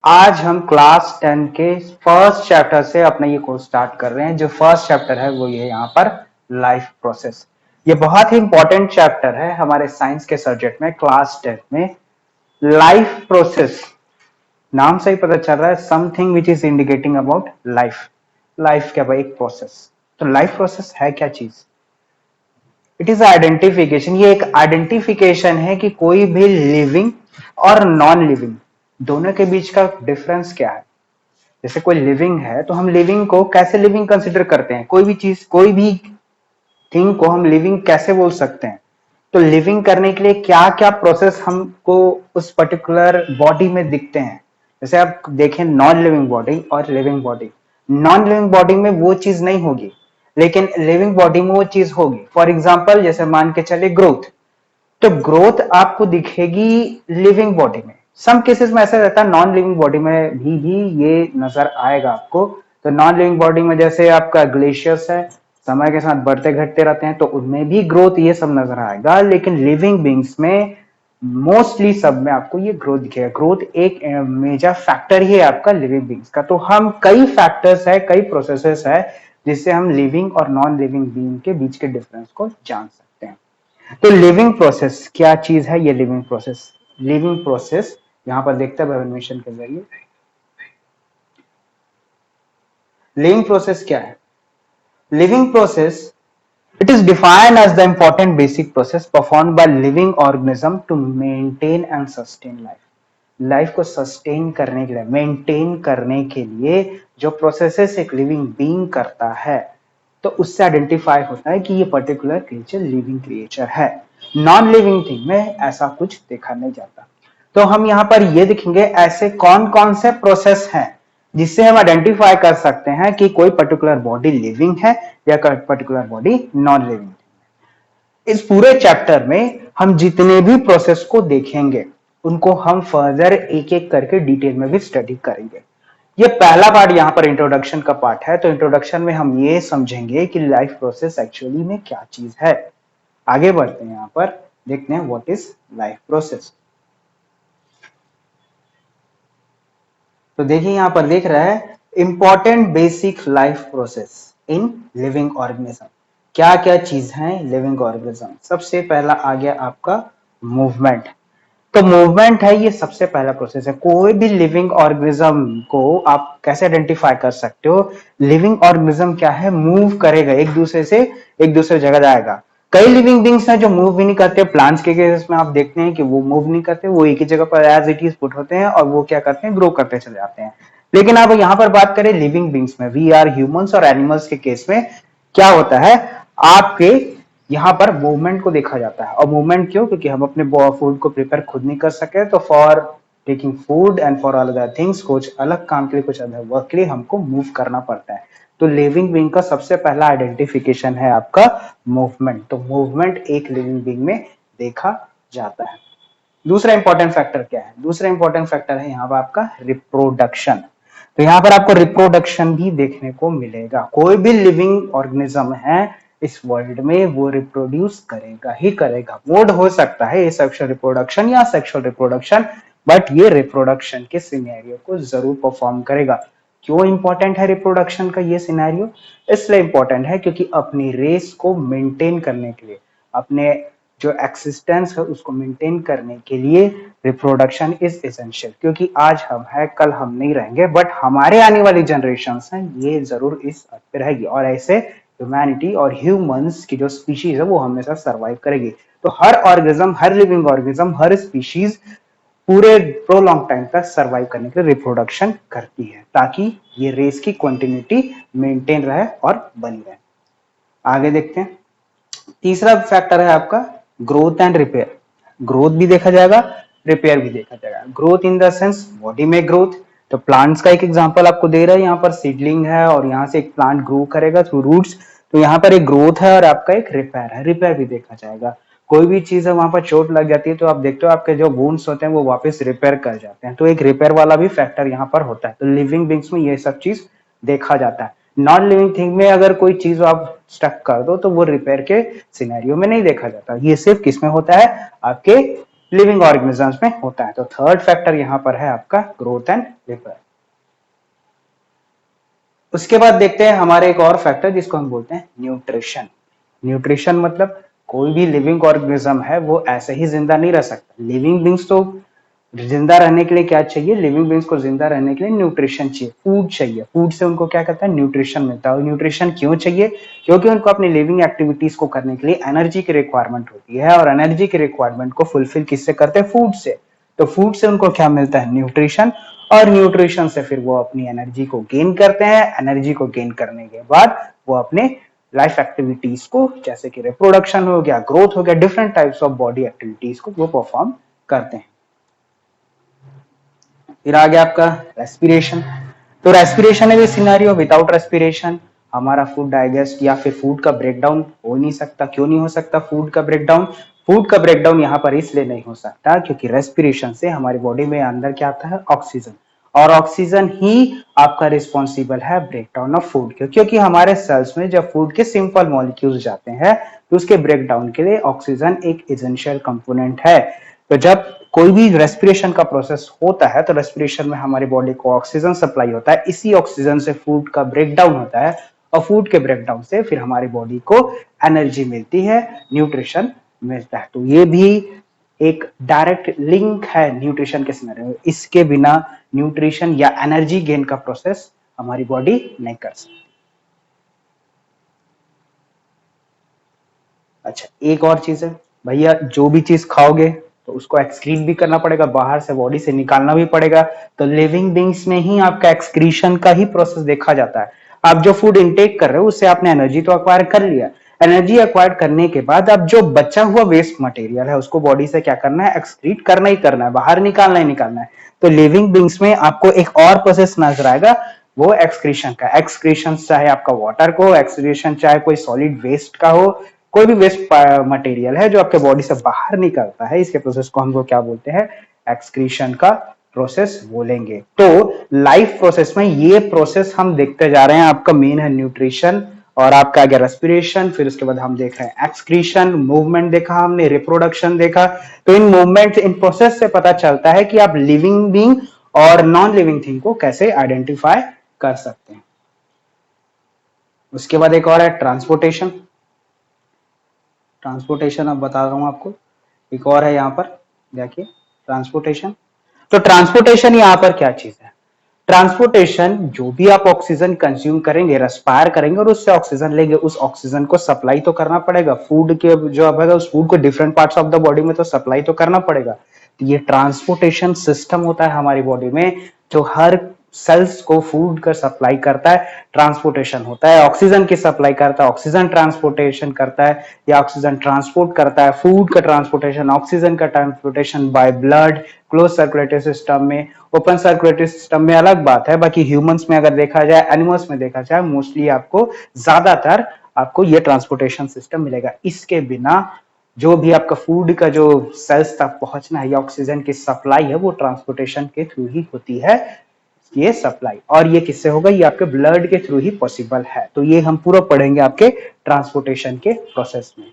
आज हम क्लास 10 के फर्स्ट चैप्टर से अपना ये कोर्स स्टार्ट कर रहे हैं। जो फर्स्ट चैप्टर है वो ये यहाँ पर लाइफ प्रोसेस। ये बहुत ही इंपॉर्टेंट चैप्टर है हमारे साइंस के सब्जेक्ट में क्लास 10 में। लाइफ प्रोसेस नाम से ही पता चल रहा है, something which is indicating about life. Life क्या भाई? एक प्रोसेस। तो लाइफ प्रोसेस है क्या चीज? It is identification. ये एक आइडेंटिफिकेशन है कि कोई भी लिविंग और नॉन लिविंग दोनों के बीच का डिफरेंस क्या है। जैसे कोई लिविंग है तो हम लिविंग को कैसे लिविंग कंसिडर करते हैं? कोई भी चीज, कोई भी थिंग को हम लिविंग कैसे बोल सकते हैं? तो लिविंग करने के लिए क्या क्या प्रोसेस हमको उस पर्टिकुलर बॉडी में दिखते हैं। जैसे आप देखें नॉन लिविंग बॉडी और living body. Non living body में वो चीज नहीं होगी, लेकिन लिविंग बॉडी में वो चीज होगी। फॉर एग्जाम्पल जैसे मान के चले ग्रोथ, तो ग्रोथ आपको दिखेगी लिविंग बॉडी में। सम केसेस में ऐसा रहता है नॉन लिविंग बॉडी में भी ये नजर आएगा आपको। तो नॉन लिविंग बॉडी में जैसे आपका ग्लेशियर्स है, समय के साथ बढ़ते घटते रहते हैं, तो उनमें भी ग्रोथ ये सब नजर आएगा। लेकिन लिविंग बींग्स में मोस्टली सब में आपको ये ग्रोथ दिखेगा। ग्रोथ एक मेजर फैक्टर ही है आपका लिविंग बींग्स का। तो हम कई फैक्टर्स है, कई प्रोसेसेस है जिससे हम लिविंग और नॉन लिविंग बींग के बीच के डिफरेंस को जान सकते हैं। तो लिविंग प्रोसेस क्या चीज है? ये लिविंग प्रोसेस, लिविंग प्रोसेस यहां पर देखते हैं एनिमेशन के जरिए। लिविंग प्रोसेस क्या है? Living process, it is defined as the important basic process performed by living organism to maintain and sustain life. Life को सस्टेन करने के लिए, मेंटेन करने के लिए जो प्रोसेसेस एक लिविंग बीइंग करता है, तो उससे आइडेंटिफाई होता है कि ये पर्टिकुलर क्रिएचर लिविंग क्रिएचर है। नॉन लिविंग थिंग में ऐसा कुछ देखा नहीं जाता। तो हम यहाँ पर ये देखेंगे ऐसे कौन कौन से प्रोसेस हैं जिससे हम आइडेंटिफाई कर सकते हैं कि कोई पर्टिकुलर बॉडी लिविंग है या पर्टिकुलर बॉडी नॉन लिविंग। इस पूरे चैप्टर में हम जितने भी प्रोसेस को देखेंगे उनको हम फर्दर एक एक करके डिटेल में भी स्टडी करेंगे। ये पहला पार्ट यहाँ पर इंट्रोडक्शन का पार्ट है। तो इंट्रोडक्शन में हम ये समझेंगे कि लाइफ प्रोसेस एक्चुअली में क्या चीज है। आगे बढ़ते हैं, यहाँ पर देखते हैं व्हाट इज लाइफ प्रोसेस। तो देखिए यहाँ पर देख रहा है important basic life process in living organism. क्या क्या चीज है लिविंग ऑर्गेनिज्म? सबसे पहला आ गया आपका मूवमेंट। तो मूवमेंट है, ये सबसे पहला प्रोसेस है। कोई भी लिविंग ऑर्गेनिज्म को आप कैसे आइडेंटिफाई कर सकते हो? लिविंग ऑर्गेनिज्म क्या है? मूव करेगा, एक दूसरे से एक दूसरे जगह जाएगा। कई लिविंग बींग्स हैं जो मूव भी नहीं करते। प्लांट्स के केस में आप देखते हैं कि वो मूव नहीं करते, वो एक ही जगह पर एज इट इज पुट होते हैं और वो क्या करते हैं, ग्रो करते चले जाते हैं। लेकिन अब यहाँ पर बात करें लिविंग बींग्स में, वी आर ह्यूमंस और एनिमल्स के केस में क्या होता है, आपके यहाँ पर मूवमेंट को देखा जाता है। और मूवमेंट क्यों? क्योंकि हम अपने फूड को प्रिपेयर खुद नहीं कर सके, तो for taking food and for all other things, कुछ अलग काम के लिए, कुछ अदर वर्क के लिए हमको मूव करना पड़ता है। तो लिविंग बीइंग का सबसे पहला आइडेंटिफिकेशन है आपका मूवमेंट। तो मूवमेंट एक लिविंग बीइंग में देखा जाता है। दूसरा इंपॉर्टेंट फैक्टर क्या है? दूसरा इंपॉर्टेंट फैक्टर है यहाँ पर आपका रिप्रोडक्शन। तो यहाँ पर आपको रिप्रोडक्शन भी देखने को मिलेगा। कोई भी लिविंग ऑर्गेनिज्म है इस वर्ल्ड में वो रिप्रोड्यूस करेगा ही करेगा। मोड हो सकता है सेक्सुअल रिप्रोडक्शन या सेक्सुअल रिप्रोडक्शन, बट ये रिप्रोडक्शन के सिनेरियो को जरूर परफॉर्म करेगा। क्यों इंपॉर्टेंट है रिप्रोडक्शन का ये सिनेरियो? इसलिए इंपॉर्टेंट है क्योंकि अपनी रेस को मेंटेन करने के लिए, अपने जो एक्सिस्टेंस है उसको मेंटेन करने के लिए रिप्रोडक्शन इज एसेंशियल। क्योंकि आज हम है, कल हम नहीं रहेंगे, बट हमारे आने वाली जनरेशन हैं ये जरूर इस अर्थ पे रहेगी। और ऐसे ह्यूमैनिटी और ह्यूमंस की जो स्पीशीज है वो हमेशा सर्वाइव करेगी। तो हर ऑर्गेनिज्म, हर लिविंग ऑर्गेनिज्म, हर स्पीशीज पूरे प्रोलॉन्ग टाइम तक सर्वाइव करने के लिए रिप्रोडक्शन करती है, ताकि ये रेस की कंटिन्यूटी मेंटेन रहे और बनी रहे। आगे देखते हैं। तीसरा फैक्टर है आपका ग्रोथ एंड रिपेयर। ग्रोथ भी देखा जाएगा, रिपेयर भी देखा जाएगा। Growth in the sense body में ग्रोथ। तो प्लांट्स का एक एग्जांपल आपको दे रहा है, यहाँ पर सीडलिंग है और यहाँ से एक प्लांट ग्रो करेगा थ्रू रूट्स। तो यहाँ पर एक ग्रोथ है और आपका एक रिपेयर है, रिपेयर भी देखा जाएगा। कोई भी चीज है वहां पर चोट लग जाती है तो आप देखते हो आपके जो वुंड्स होते हैं वो वापस रिपेयर कर जाते हैं। तो एक रिपेयर वाला भी फैक्टर यहाँ पर होता है। तो लिविंग बींग्स में ये सब चीज देखा जाता है। नॉन लिविंग थिंग में अगर कोई चीज आप स्टक कर दो तो वो रिपेयर के सिनेरियो में नहीं देखा जाता। ये सिर्फ किसमें होता है? आपके लिविंग ऑर्गेनिजम्स में होता है। तो थर्ड फैक्टर यहाँ पर है आपका ग्रोथ एंड रिपेयर। उसके बाद देखते हैं हमारे एक और फैक्टर जिसको हम बोलते हैं न्यूट्रिशन। न्यूट्रिशन मतलब कोई भी लिविंग ऑर्गेनिज्म है वो ऐसे ही जिंदा नहीं रह सकता। लिविंग बींग्स तो जिंदा रहने के लिए क्या चाहिए, लिविंग बींग्स को जिंदा रहने के लिए न्यूट्रिशन चाहिए, फूड चाहिए। फूड से उनको क्या कहता है, न्यूट्रिशन मिलता है। और न्यूट्रिशन क्यों चाहिए, क्योंकि उनको अपनी लिविंग एक्टिविटीज को करने के लिए एनर्जी की रिक्वायरमेंट होती है, और एनर्जी की रिक्वायरमेंट को फुलफिल किससे करते हैं, फूड से। तो फूड से उनको क्या मिलता है, न्यूट्रिशन, और न्यूट्रिशन से फिर वो अपनी एनर्जी को गेन करते हैं। एनर्जी को गेन करने के बाद वो अपने लाइफ एक्टिविटीज को, जैसे कि रिप्रोडक्शन हो गया, ग्रोथ हो गया, different types of body activities को वो परफॉर्म करते हैं। फिर आ गया आपका रेस्पिरेशन। तो respiration is scenario without respiration हमारा फूड डाइजेस्ट या फिर फूड का ब्रेकडाउन हो नहीं सकता। क्यों नहीं हो सकता फूड का ब्रेकडाउन, फूड का ब्रेकडाउन यहाँ पर इसलिए नहीं हो सकता क्योंकि रेस्पिरेशन से हमारी बॉडी में अंदर क्या आता है, ऑक्सीजन, और ऑक्सीजन ही आपका रिस्पॉन्सिबल है ब्रेकडाउन ऑफ फूड के। क्योंकि हमारे सेल्स में जब फूड के सिंपल मॉलिक्यूल्स जाते हैं तो उसके ब्रेकडाउन के लिए ऑक्सीजन एक एसेंशियल कंपोनेंट है। तो जब कोई भी रेस्पिरेशन का प्रोसेस होता है तो रेस्पिरेशन में हमारी बॉडी को ऑक्सीजन सप्लाई होता है, इसी ऑक्सीजन से फूड का ब्रेकडाउन होता है, और फूड के ब्रेकडाउन से फिर हमारी बॉडी को एनर्जी मिलती है, न्यूट्रिशन मिलता है। तो ये भी एक डायरेक्ट लिंक है न्यूट्रिशन के सिनेरियो में। इसके बिना न्यूट्रिशन या एनर्जी गेन का प्रोसेस हमारी बॉडी नहीं कर सकती। अच्छा, एक और चीज है भैया, जो भी चीज खाओगे तो उसको एक्सक्रीट भी करना पड़ेगा, बाहर से बॉडी से निकालना भी पड़ेगा। तो लिविंग बींग्स में ही आपका एक्सक्रीशन का ही प्रोसेस देखा जाता है। आप जो फूड इनटेक कर रहे हो उससे आपने एनर्जी तो अक्वायर कर लिया, एनर्जी अक्वायर करने के बाद अब जो बचा हुआ वेस्ट मटेरियल है उसको बॉडी से क्या करना है, एक्सक्रीट करना ही करना है, बाहर निकालना ही निकालना है। तो लिविंग बींग्स में आपको एक और प्रोसेस नजर आएगा, वो एक्सक्रीशन का। एक्सक्रीशन चाहे आपका वाटर को, एक्सक्रीशन चाहे कोई सॉलिड वेस्ट का हो, कोई भी वेस्ट मटेरियल है जो आपके बॉडी से बाहर निकलता है, इसके प्रोसेस को हम लोग क्या बोलते हैं, एक्सक्रीशन का प्रोसेस बोलेंगे। तो लाइफ प्रोसेस में ये प्रोसेस हम देखते जा रहे हैं। आपका मेन है न्यूट्रिशन, और आपका आ गया रेस्पिरेशन, फिर उसके बाद हम देख रहे हैं एक्सक्रीशन, मूवमेंट देखा हमने, रिप्रोडक्शन देखा। तो इन मूवमेंट, इन प्रोसेस से पता चलता है कि आप लिविंग बीइंग और नॉन लिविंग थिंग को कैसे आइडेंटिफाई कर सकते हैं। उसके बाद एक और है ट्रांसपोर्टेशन। ट्रांसपोर्टेशन अब बता रहा हूं आपको, एक और है यहाँ पर देखिए ट्रांसपोर्टेशन। तो ट्रांसपोर्टेशन यहाँ पर क्या चीज है, ट्रांसपोर्टेशन जो भी आप ऑक्सीजन कंज्यूम करेंगे, रेस्पायर करेंगे और उससे ऑक्सीजन लेंगे, उस ऑक्सीजन को सप्लाई तो करना पड़ेगा। फूड के जो अब है उस फूड को different parts of the body में तो सप्लाई तो करना पड़ेगा। तो ये ट्रांसपोर्टेशन सिस्टम होता है हमारी बॉडी में, जो हर सेल्स को फूड का सप्लाई करता है, ट्रांसपोर्टेशन होता है। ऑक्सीजन की सप्लाई करता है, ऑक्सीजन ट्रांसपोर्टेशन करता है, या ऑक्सीजन ट्रांसपोर्ट करता है। फूड का ट्रांसपोर्टेशन, ऑक्सीजन का transportation by blood, close circulatory system में, ओपन सर्कुलेटरी सिस्टम में अलग बात है। बाकी ह्यूमंस में अगर देखा जाए, एनिमल्स में देखा जाए, मोस्टली आपको ज्यादातर आपको ये ट्रांसपोर्टेशन सिस्टम मिलेगा। इसके बिना जो भी आपका फूड का जो सेल्स तक पहुंचना है या ऑक्सीजन की सप्लाई है, वो ट्रांसपोर्टेशन के थ्रू ही होती है ये सप्लाई। और ये किससे होगा, ये आपके ब्लड के थ्रू ही पॉसिबल है। तो ये हम पूरा पढ़ेंगे आपके ट्रांसपोर्टेशन के प्रोसेस में।